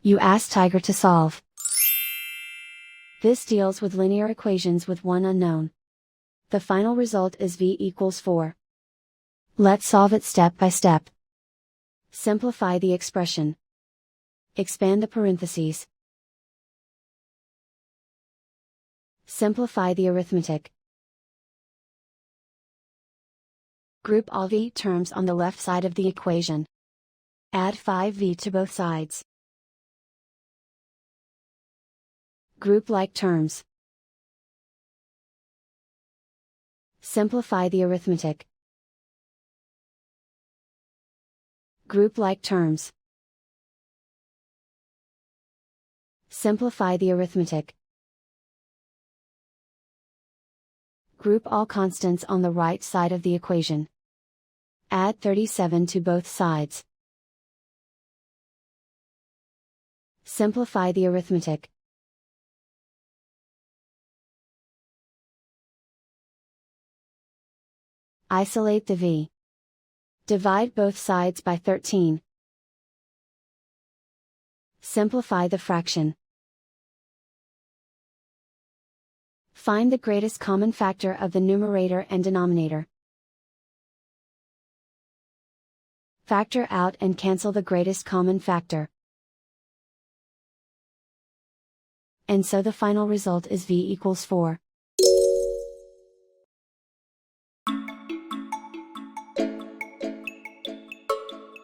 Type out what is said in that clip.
You ask Tiger to solve. This deals with linear equations with one unknown. The final result is v equals 4. Let's solve it step by step. Simplify the expression. Expand the parentheses. Simplify the arithmetic. Group all v terms on the left side of the equation. Add 5v to both sides. Group like terms. Simplify the arithmetic. Group like terms. Simplify the arithmetic. Group all constants on the right side of the equation. Add 37 to both sides. Simplify the arithmetic. Isolate the v. Divide both sides by 13. Simplify the fraction. Find the greatest common factor of the numerator and denominator. Factor out and cancel the greatest common factor. And so the final result is v equals 4.